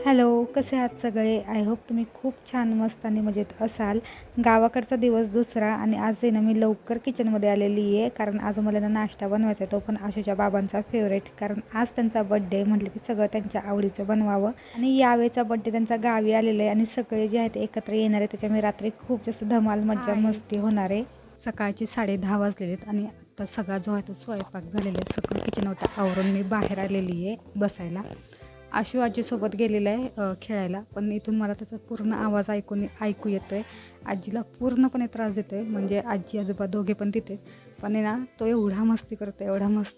Hello, कसे आहात सगळे? आय होप तुम्ही खूप छान, मस्त आणि मजेत असाल. गावाकडचा दिवस दुसरा आणि आज आहे ना मी लवकर किचनमध्ये आलेली आहे, कारण आज मला ना नाश्ता बनवायचा आहे. तो पण आशूच्या बाबांचा फेवरेट, कारण आज त्यांचा बड्डे म्हटलं की सगळं त्यांच्या आवडीचं बनवावं. आणि यावेळेचा बड्डे त्यांचा गावी आलेला आहे आणि सगळे जे आहेत ते एकत्र येणार आहे. त्याच्यामुळे रात्री खूप जास्त धमाल मज्जा मस्ती होणार आहे. सकाळचे 10:30 वाजलेले आहेत आणि आता सगळा जो आहे तो स्वयंपाक झालेला आहे. सगळं किचन आवरून मी बाहेर आलेली आहे बसायला. आशू आजीसोबत गेलेला आहे खेळायला, पण इथून मला त्याचा पूर्ण आवाज ऐकू येतो आहे. आजीला पूर्णपणे त्रास देतो आहे, म्हणजे आजी आजोबा दोघे पण तिथे. पण आहे ना, तो एवढा मस्ती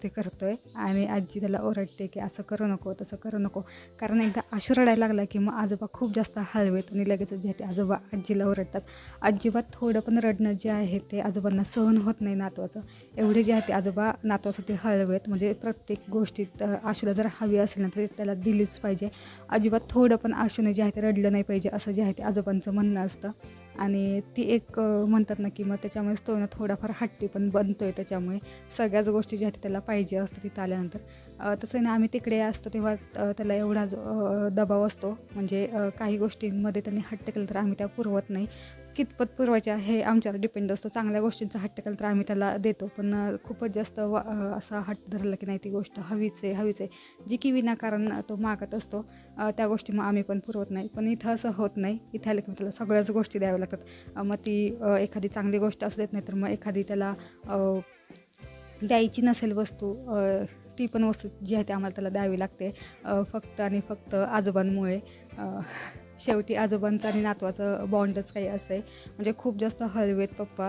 करतो आहे आणि आजी त्याला ओरडते की असं करू नको, तसं करू नको. कारण एकदा आशू रडायला लागला की मग आजोबा खूप जास्त हळवेत आणि लगेच जे आहे ते आजोबा आजीला ओरडतात. अजिबात थोडं पण रडणं जे आहे ते आजोबांना सहन होत नाही नातवाचं. एवढे जे आहे ते आजोबा नातवासाठी हळवेत, म्हणजे प्रत्येक गोष्टीत आशूला जर हवी असेल ना तरी त्याला दिलीच पाहिजे. अजिबात थोडं पण आशूने जे आहे ते रडलं नाही पाहिजे, असं जे आहे ते आजोबांचं म्हणणं असतं. आणि ती एक म्हणतात ना की मग त्याच्यामुळेच तो ना थोडाफार हट्टी पण बनतो आहे. त्याच्यामुळे सगळ्याच गोष्टी ज्या आहेत त्याला पाहिजे असतं तिथं आल्यानंतर. तसं ना आम्ही तिकडे असतो तेव्हा त्याला एवढा जो दबाव असतो, म्हणजे काही गोष्टींमध्ये त्यांनी हट्ट केलं तर आम्ही त्या पुरवत नाही. कितपत पुरवायच्या हे आमच्यावर डिपेंड असतो. चांगल्या गोष्टींचा हट्ट केला तर आम्ही त्याला देतो, पण खूपच जास्त असा हट्ट धरला की नाही ती गोष्ट हवीच आहे जी की विनाकारण तो मागत असतो, त्या गोष्टी मग आम्ही पण पुरवत नाही. पण इथं असं होत नाही. इथं आलं की त्याला सगळ्याच गोष्टी द्याव्या लागतात. मग ती एखादी चांगली गोष्ट असू देत नाही, तर मग एखादी त्याला द्यायची नसेल वस्तू, ती पण वस्तू जी आहे ती आम्हाला त्याला द्यावी लागते, फक्त आणि फक्त आजोबांमुळे. शेवटी आजोबांचं आणि नातवाचं बॉन्डच काही असं आहे. म्हणजे खूप जास्त हळवेत पप्पा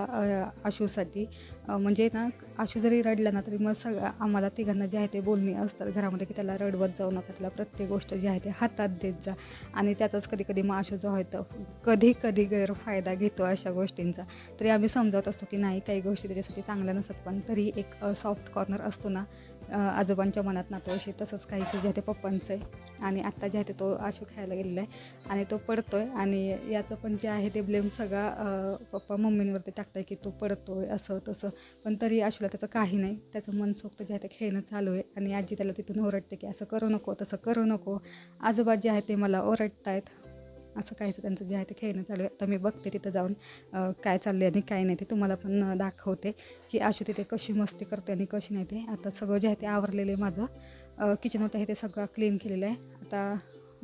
आशूसाठी. म्हणजे ना आशू जरी रडला ना तरी मग आम्हाला तिघांना जे आहे ते बोलणी असतात घरामध्ये की त्याला रडवत जाऊ नका, त्याला प्रत्येक गोष्ट जी आहे ते हातात देत जा. आणि त्याचाच कधी कधी मग आशू जो आहे तो कधी कधी गैरफायदा घेतो अशा गोष्टींचा. तरी आम्ही समजावत असतो की नाही, काही गोष्टी त्याच्यासाठी चांगल्या नसतात, पण तरी एक सॉफ्ट कॉर्नर असतो ना आजोबांच्या मनात नातवाविषयी, तसंच काहीचं जे आहे ते पप्पांचं आहे. आणि आत्ता जे आहे ते तो आशू खेळायला गेलेला आहे आणि तो पडतोय, आणि याचं पण जे आहे ते ब्लेम सगळा पप्पा मम्मींवरती टाकताय की तो पडतोय असं तसं. पण तरी आशूला त्याचं काही नाही, त्याचं मनसोक्त जे आहे ते खेळणं चालू आहे. आणि आजी त्याला तिथून ओरडते की असं करू नको, तसं करू नको. आजोबा जे आहे ते मला ओरडतायत, असं काहीचं त्यांचं जे आहे ते खेळणं चालू आहे. आता मी बघते तिथं जाऊन काय चाललं आहे आणि काय नाही ते तुम्हाला पण दाखवते की आशू तिथे कशी मस्ती करते आणि कशी नाही ते. आता सगळं जे आहे ते आवरलेलं आहे माझं. किचन होतं हे ते सगळं क्लीन केलेलं आहे. आता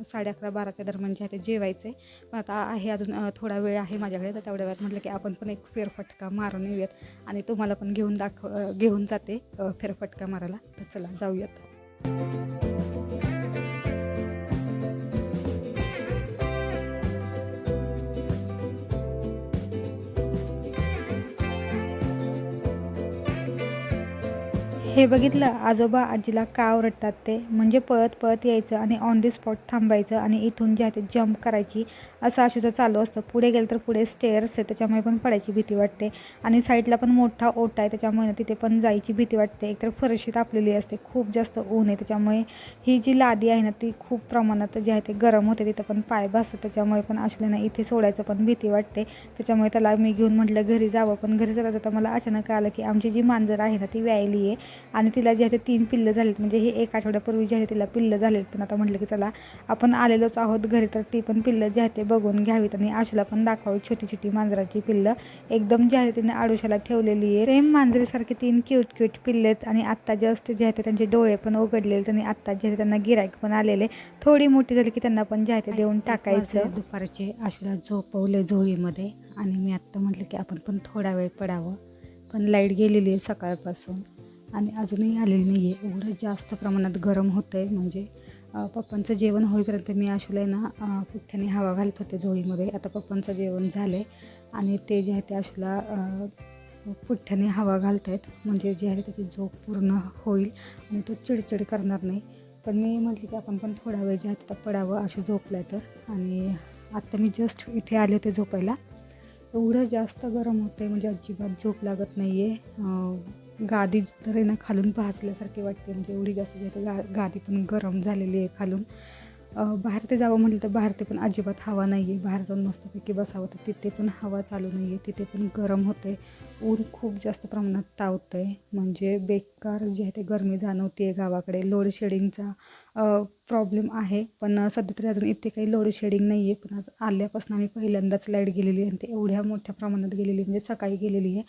11:30-12च्या दरम्यान जे आहे ते जेवायचं आहे. पण आता आहे अजून थोडा वेळ आहे माझ्याकडे, तर तेवढ्या वेळात म्हटलं की आपण पण एक फेरफटका मारून येऊयात आणि तुम्हाला पण घेऊन जाते फेरफटका मारायला. तर चला जाऊयात. हे बघितलं आजोबा आजीला का ओरडतात ते, म्हणजे पळत पळत यायचं आणि ऑन दी स्पॉट थांबायचं आणि इथून जे आहे ते जंप करायची, असं आशूचं चालू असतं. पुढे गेलं तर पुढे स्टेअर्स आहे, त्याच्यामुळे पण पडायची भीती वाटते. आणि साईडला पण मोठा ओटा आहे, त्याच्यामुळे तिथे पण जायची भीती वाटते. एकतर फरशी तापलेली असते, खूप जास्त ऊन आहे, त्याच्यामुळे ही जी लादी आहे ना ती खूप प्रमाणात जे आहे ते गरम होते, तिथं पण पाय बसतात. त्याच्यामुळे पण आशूला ना इथे सोडायचं पण भीती वाटते. त्याच्यामुळे त्याला मी घेऊन म्हटलं घरी जावं, पण घरी जाता मला अचानक आलं की आमची जी मांजर आहे ना ती व्यायली आहे आणि तिला जे आहे ते 3 पिल्लं झालीत. म्हणजे हे 1 आठवड्यापूर्वी जे आहे तिला पिल्लं झालेत. पण आता म्हटलं की चला आपण आलेलोच आहोत घरी, तर ती पण पिल्लं जे आहे ते बघून घ्यावीत आणि आशूला पण दाखवावी छोटी छोटी मांजराची पिल्लं. एकदम जे आहे तिने आडोशाला ठेवलेली आहे, सेम मांजरीसारखे 3 क्यूट पिल्ले आहेत. आणि आत्ता जस्ट जे आहे ते त्यांचे डोळे पण उघडलेले आणि आत्ता जे आहे त्यांना गिराईक पण आलेले. थोडी मोठी झाली की त्यांना पण जे आहे ते देऊन टाकायचं. दुपारचे आशूला झोपवले झोळीमध्ये आणि मी आत्ता म्हटलं की आपण पण थोडा वेळ पडावं, पण लाईट गेलेली आहे सकाळपासून आणि अजूनही आलेली नाही आहे. एवढं जास्त प्रमाणात गरम होतं आहे, म्हणजे पप्पांचं जेवण होईपर्यंत मी आशूला ना पुठ्ठ्याने हवा घालत होते झोळीमध्ये. आता पप्पांचं जेवण झालं आहे आणि ते जे आहे ते आशूला पुठ्ठ्याने हवा घालत आहेत, म्हणजे जे आहे त्याची झोप पूर्ण होईल आणि तो चिडचिड करणार नाही. पण मी म्हटलं की आपण पण थोडा वेळ जे आहे तिथं पडावं आशू झोपला तर. आणि आत्ता मी जस्ट इथे आले होते झोपायला. एवढं जास्त गरम होतं आहे, म्हणजे अजिबात झोप लागत नाही आहे. गादी तर आहे ना खालून भाजल्यासारखी वाटते, म्हणजे एवढी जास्त गादी पण गरम झालेली आहे खालून. बाहेर ते जावं म्हटलं तर बाहेर ते पण अजिबात हवा नाही आहे. बाहेर जाऊन मस्तपैकी बसावं तर तिथे पण हवा चालू नाही आहे, तिथे पण गरम होतं आहे. ऊन खूप जास्त प्रमाणात तावतं आहे, म्हणजे बेकार जे आहे ते गरमी जाणवते आहे गावाकडे. लोड शेडिंगचा प्रॉब्लेम आहे, पण सध्या तरी अजून इथे काही लोड शेडिंग नाही आहे. पण आज आल्यापासून आम्ही पहिल्यांदाच लाईट गेलेली आहे आणि ते एवढ्या मोठ्या प्रमाणात गेलेली, म्हणजे सकाळी गेलेली आहे,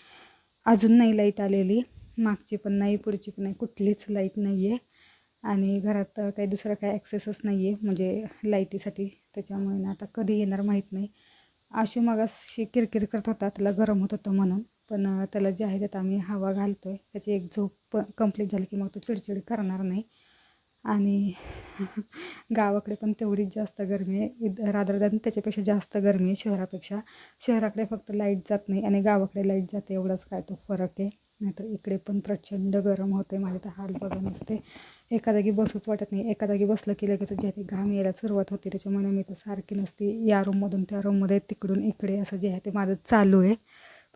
अजून नाही लाईट आलेली. मागची पण नाही, पुढची पण नाही, कुठलीच लाईट नाही आहे. आणि घरात काही दुसरा काही ॲक्सेसच नाही आहे म्हणजे लाईटीसाठी. त्याच्यामुळे ना आता कधी येणार माहीत नाही. आशू मगाशी किरकिर करत होता, त्याला गरम होत होतं म्हणून. पण त्याला जे आहे त्यात आम्ही हवा घालतो आहे. त्याची एक झोप कंप्लीट झाली की मग तो चिडचिड करणार नाही. आणि गावाकडे पण तेवढीच जास्त गरमी आहे, रादर दॅन त्याच्यापेक्षा जास्त गरमी आहे शहरापेक्षा. शहराकडे फक्त लाईट जात नाही आणि गावाकडे लाईट जाते, एवढाच काय तो फरक आहे. नाहीतर इकडे पण प्रचंड गरम होते. माझे तर हाल बघा नसते, एका जागी बसूच वाटत नाही. एका जागी बसलं की लगेच जे आहे ते घाम यायला सुरुवात होते. त्याच्यामुळे मी तर सारखी नसते या रूममधून त्या रूममध्ये, तिकडून इकडे, असं जे आहे ते माझं चालू आहे.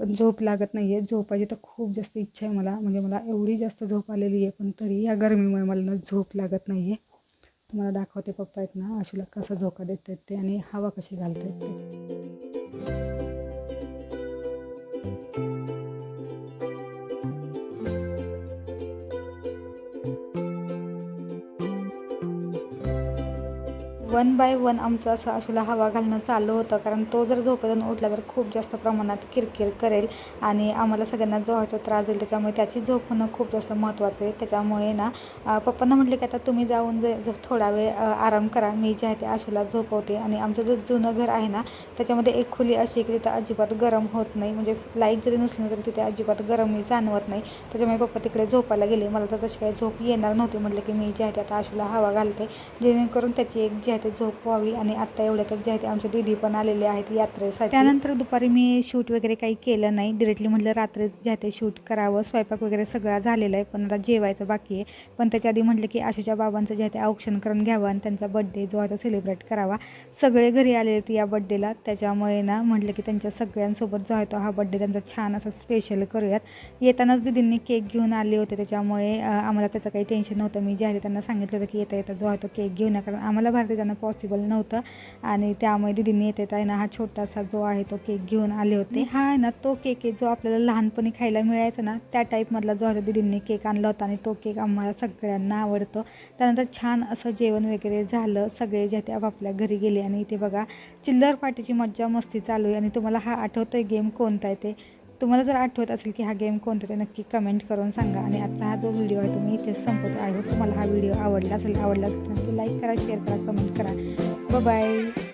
पण झोप लागत नाही आहे. झोपायची तर खूप जास्त इच्छा आहे मला, म्हणजे मला एवढी जास्त झोप आलेली आहे, पण तरी या गरमीमुळे मला ना झोप लागत नाही आहे. तुम्हाला दाखवते पप्पा आहेत ना आशूला कसा झोका देत आहेत ते आणि हवा कशी घालत आहेत ते. 1 बाय 1 आमचं असं आशूला हवा घालणं चालू होतं, कारण तो जर झोपेतून उठला तर खूप जास्त प्रमाणात किरकिर करेल आणि आम्हाला सगळ्यांना जो आहे तो त्रास देईल. त्याच्यामुळे त्याची झोप होणं खूप जास्त महत्त्वाचं आहे. त्याच्यामुळे ना पप्पांना म्हटले की आता तुम्ही जाऊन थोडा वेळ आराम करा, मी जे आहे ते आशूला झोपवते. आणि आमचं जे जुनं घर आहे ना त्याच्यामध्ये एक खोली अशी आहे की तिथं अजिबात गरम होत नाही, म्हणजे लाईट जरी नसली तरी तिथे अजिबात गरमी जाणवत नाही. त्याच्यामुळे पप्पा तिकडे झोपायला गेले. मला तर तशी काही झोप येणार नव्हती. म्हटलं की मी जे आहे ते आता आशूला हवा घालते, जेणेकरून त्याची एक जी आहे ते झोप व्हावी. आणि आत्ता एवढ्यातच जे आहे ते आमचे दीदी पण आलेले आहेत यात्रेसाठी. त्यानंतर दुपारी मी शूट वगैरे काही केलं नाही, डिरेक्टली म्हटलं रात्रीच जे आहे ते शूट करावं. स्वयंपाक वगैरे सगळा झालेला आहे, पण आता जेवायचं बाकी आहे. पण त्याच्या आधी म्हटलं की आशूच्या बाबांचं जे आहे ते औक्षण करून घ्यावं आणि त्यांचा बड्डे जो आहे तो सेलिब्रेट करावा. सगळे घरी आलेले आहेत या बड्डेला, त्याच्यामुळे ना म्हटलं की त्यांच्या सगळ्यांसोबत जो आहे तो हा बड्डे त्यांचा छान असं स्पेशल करूयात. येतानाच दीदींनी केक घेऊन आले होते, त्याच्यामुळे आम्हाला त्याचं काही टेन्शन नव्हतं. मी जे आहे त्यांना सांगितलं होतं की येता येता जो आहे तो केक घेऊन या, कारण आम्हाला भारतीय जाणं पॉसिबल नव्हतं. आणि त्यामुळे दीदींनी येता येता आहे ना हा छोटासा जो आहे तो केक घेऊन आले होते. हा आहे ना तो केक आहे जो आपल्याला लहानपणी खायला मिळायचा ना, त्या टाईपमधला जो आहे तो दीदींनी केक आणला होता आणि तो केक आम्हाला सगळ्यांना आवडतो. त्यानंतर छान असं जेवण वगैरे झालं, सगळे जे ते आपापल्या घरी गेले. आणि इथे बघा चिल्लर पार्टीची मज्जा मस्ती चालू आहे. आणि तुम्हाला हा आठवतोय गेम कोणता आहे ते? तुम्हाला जर आठवत असेल की हा गेम कोणता ते नक्की कमेंट करून सांगा. आणि आजचा हा जो व्हिडिओ आहे तो मी इथेच संपवते. आय होप तुम्हाला हा व्हिडिओ आवडला असेल तर नक्की लाईक करा, शेअर करा, कमेंट करा. बाय.